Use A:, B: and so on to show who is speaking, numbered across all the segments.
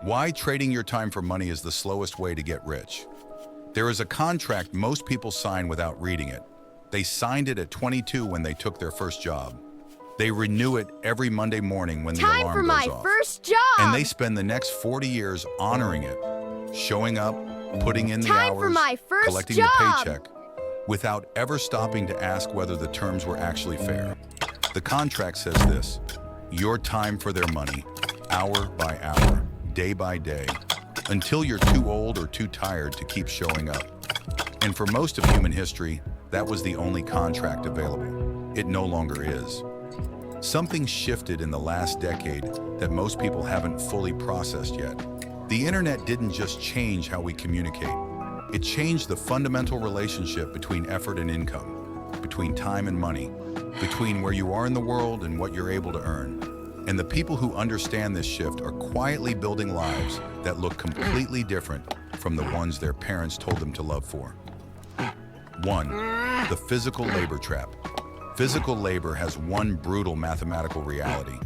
A: Why trading your time for money is the slowest way to get rich. There is a contract most people sign without reading it. They signed it at 22 when they took their first job. They renew it every Monday morning when the alarm goes off.
B: Time for my first job!
A: And they spend the next 40 years honoring it, showing up, putting in the
B: Time
A: hours,
B: for my first
A: collecting
B: job!
A: the paycheck, without ever stopping to ask whether the terms were actually fair. The contract says this: your time for their money, hour by hour, day by day, until you're too old or too tired to keep showing up. And for most of human history, that was the only contract available. It no longer is. Something shifted in the last decade that most people haven't fully processed yet. The internet didn't just change how we communicate. It changed the fundamental relationship between effort and income, between time and money, between where you are in the world and what you're able to earn. And the people who understand this shift are quietly building lives that look completely different from the ones their parents told them to love for. 1. The physical labor trap. Physical labor has one brutal mathematical reality.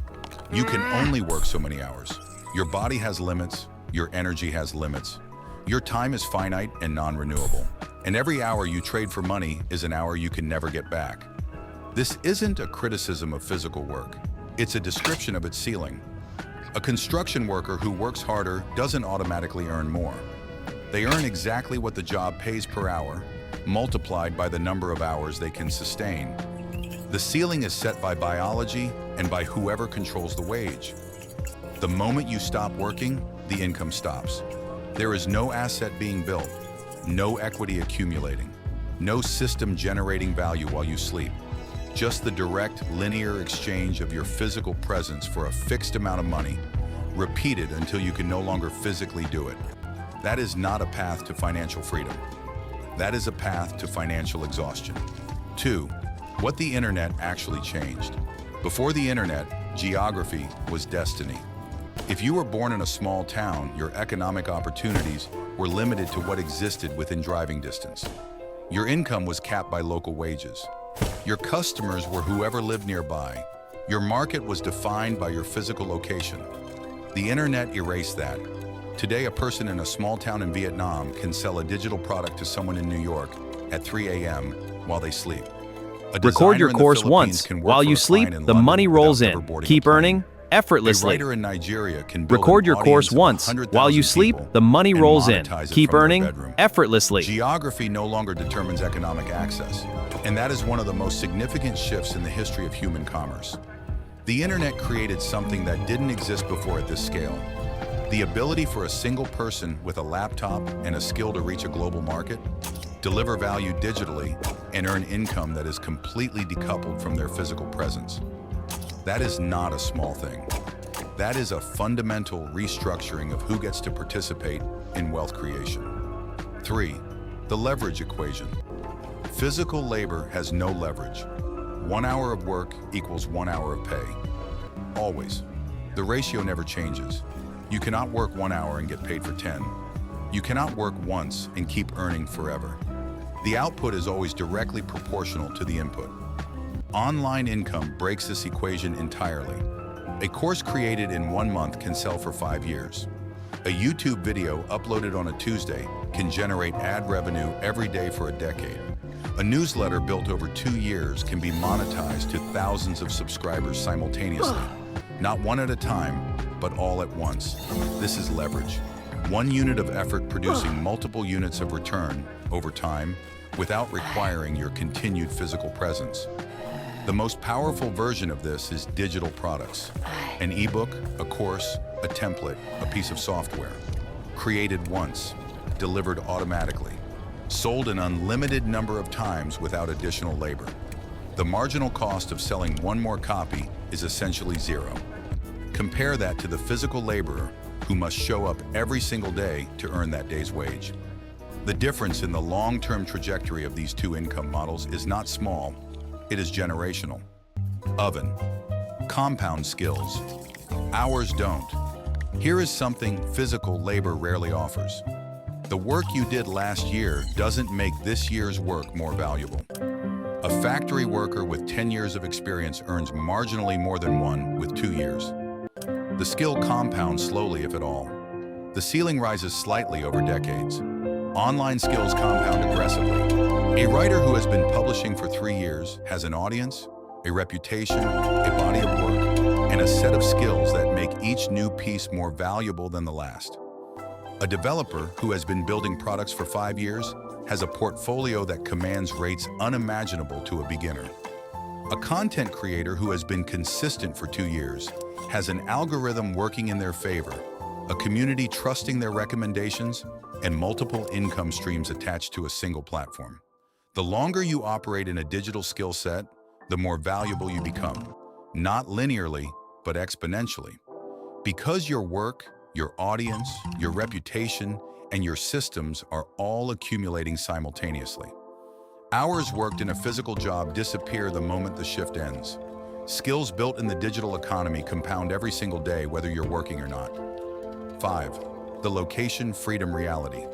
A: You can only work so many hours. Your body has limits, your energy has limits. Your time is finite and non-renewable. And every hour you trade for money is an hour you can never get back. This isn't a criticism of physical work. It's a description of its ceiling. A construction worker who works harder doesn't automatically earn more. They earn exactly what the job pays per hour, multiplied by the number of hours they can sustain. The ceiling is set by biology and by whoever controls the wage. The moment you stop working, the income stops. There is no asset being built, no equity accumulating, no system generating value while you sleep. Just the direct, linear exchange of your physical presence for a fixed amount of money, repeated until you can no longer physically do it. That is not a path to financial freedom. That is a path to financial exhaustion. 2. What the internet actually changed. Before the internet, geography was destiny. If you were born in a small town, your economic opportunities were limited to what existed within driving distance. Your income was capped by local wages. Your customers were whoever lived nearby. Your market was defined by your physical location. The internet erased that. Today, a person in a small town in Vietnam can sell a digital product to someone in New York at 3 a.m. while they sleep.
C: Record your course once. While you sleep, the money rolls in. Keep earning effortlessly.
A: A writer in Nigeria can build
C: Record your
A: an
C: course
A: audience of
C: once.
A: 100,000
C: While you sleep,
A: people
C: the money
A: and
C: rolls in.
A: monetize it
C: Keep
A: from their
C: earning
A: bedroom.
C: effortlessly.
A: Geography no longer determines economic access, and that is one of the most significant shifts in the history of human commerce. The internet created something that didn't exist before at this scale. The ability for a single person with a laptop and a skill to reach a global market, deliver value digitally, and earn income that is completely decoupled from their physical presence. That is not a small thing. That is a fundamental restructuring of who gets to participate in wealth creation. 3. The leverage equation. Physical labor has no leverage. 1 hour of work equals 1 hour of pay. Always. The ratio never changes. You cannot work 1 hour and get paid for 10. You cannot work once and keep earning forever. The output is always directly proportional to the input. Online income breaks this equation entirely. A course created in 1 month can sell for 5 years. A YouTube video uploaded on a Tuesday can generate ad revenue every day for a decade. A newsletter built over 2 years can be monetized to thousands of subscribers simultaneously. Not one at a time, but all at once. This is leverage. 1 unit of effort producing multiple units of return over time without requiring your continued physical presence. The most powerful version of this is digital products. An ebook, a course, a template, a piece of software. Created once, delivered automatically, sold an unlimited number of times without additional labor. The marginal cost of selling 1 more copy is essentially 0. Compare that to the physical laborer who must show up every single day to earn that day's wage. The difference in the long-term trajectory of these 2 income models is not small, it is generational. Oven. Compound skills. Hours don't. Here is something physical labor rarely offers. The work you did last year doesn't make this year's work more valuable. A factory worker with 10 years of experience earns marginally more than one with 2 years. The skill compounds slowly, if at all. The ceiling rises slightly over decades. Online skills compound aggressively. A writer who has been publishing for 3 years has an audience, a reputation, a body of work, and a set of skills that make each new piece more valuable than the last. A developer who has been building products for 5 years has a portfolio that commands rates unimaginable to a beginner. A content creator who has been consistent for 2 years has an algorithm working in their favor, a community trusting their recommendations, and multiple income streams attached to a single platform. The longer you operate in a digital skill set, the more valuable you become, not linearly, but exponentially. Because your work, your audience, your reputation, and your systems are all accumulating simultaneously. Hours worked in a physical job disappear the moment the shift ends. Skills built in the digital economy compound every single day, whether you're working or not. 5. The location freedom reality.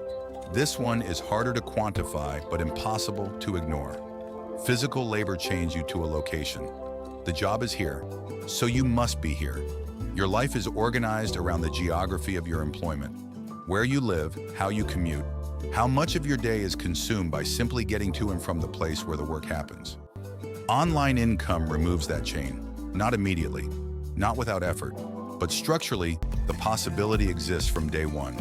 A: This one is harder to quantify, but impossible to ignore. Physical labor chains you to a location. The job is here, so you must be here. Your life is organized around the geography of your employment. Where you live, how you commute, how much of your day is consumed by simply getting to and from the place where the work happens. Online income removes that chain, not immediately, not without effort, but structurally, the possibility exists from day one.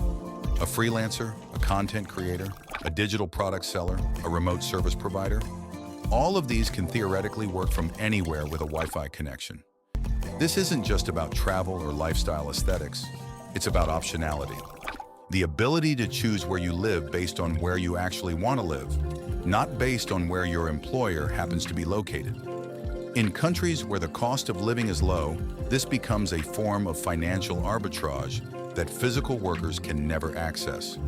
A: A freelancer, a content creator, a digital product seller, a remote service provider, all of these can theoretically work from anywhere with a Wi-Fi connection. This isn't just about travel or lifestyle aesthetics, it's about optionality. The ability to choose where you live based on where you actually want to live, not based on where your employer happens to be located. In countries where the cost of living is low, this becomes a form of financial arbitrage that physical workers can never access,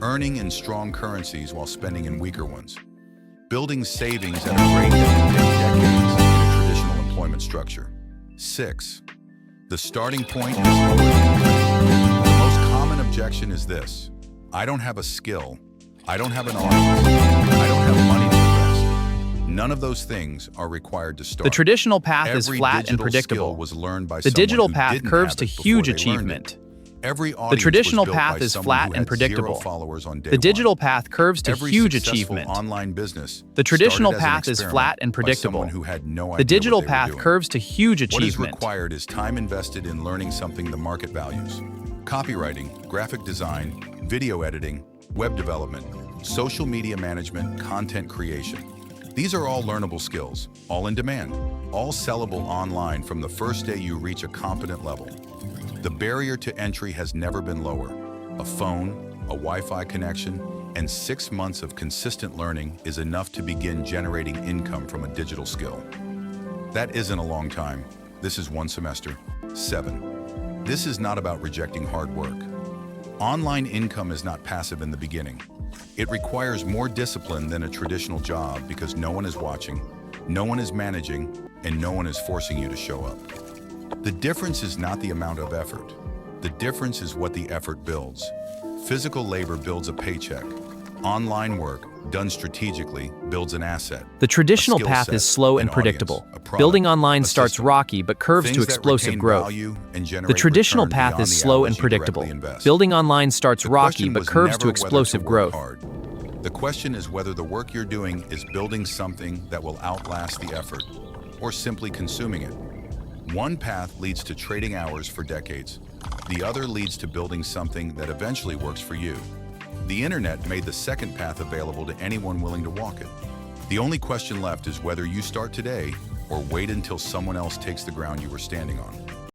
A: earning in strong currencies while spending in weaker ones, building savings at a rate that can take decades in a traditional employment structure. 6. The starting point is lower than you. The most common objection is this: I don't have a skill, I don't have an audience, I don't have money to invest. None of those things are required to start.
C: The traditional path is
A: Every
C: flat and
A: digital
C: predictable.
A: skill was learned by
C: The
A: someone
C: digital
A: who
C: path
A: didn't
C: curves
A: have
C: to
A: it before
C: huge
A: they learned
C: achievement.
A: it. Every
C: The
A: audience
C: traditional
A: was built
C: path
A: by
C: is
A: someone
C: flat
A: who
C: and
A: had
C: predictable.
A: 0 followers on day
C: The digital
A: one.
C: path curves to
A: Every
C: huge
A: successful
C: achievement.
A: online business
C: The traditional
A: started as an
C: path is
A: experiment
C: flat and
A: by
C: predictable.
A: someone who had no idea
C: The digital
A: what they were
C: path
A: doing.
C: curves to huge
A: What is
C: achievement.
A: required is time invested in learning something the market values. Copywriting, graphic design, video editing, web development, social media management, content creation. These are all learnable skills, all in demand, all sellable online from the first day you reach a competent level. The barrier to entry has never been lower. A phone, a Wi-Fi connection, and 6 months of consistent learning is enough to begin generating income from a digital skill. That isn't a long time. This is 1 semester. 7. This is not about rejecting hard work. Online income is not passive in the beginning. It requires more discipline than a traditional job because no one is watching, no one is managing, and no one is forcing you to show up. The difference is not the amount of effort. The difference is what the effort builds. Physical labor builds a paycheck. Online work, done strategically, builds an asset.
C: The traditional
A: skill
C: path
A: set,
C: is slow and
A: an
C: predictable.
A: audience, a product,
C: Building online
A: a
C: starts
A: system.
C: rocky but curves
A: Things
C: to
A: that
C: explosive
A: retain
C: growth.
A: value and
C: The
A: generate
C: traditional
A: return
C: path
A: beyond
C: is
A: the
C: slow
A: hours
C: and
A: you
C: predictable.
A: directly invest.
C: Building online starts
A: The
C: rocky
A: question
C: but
A: was
C: curves
A: never
C: to
A: whether
C: explosive
A: work
C: growth.
A: hard. The question is whether the work you're doing is building something that will outlast the effort, or simply consuming it. One path leads to trading hours for decades. The other leads to building something that eventually works for you. The internet made the second path available to anyone willing to walk it. The only question left is whether you start today or wait until someone else takes the ground you were standing on.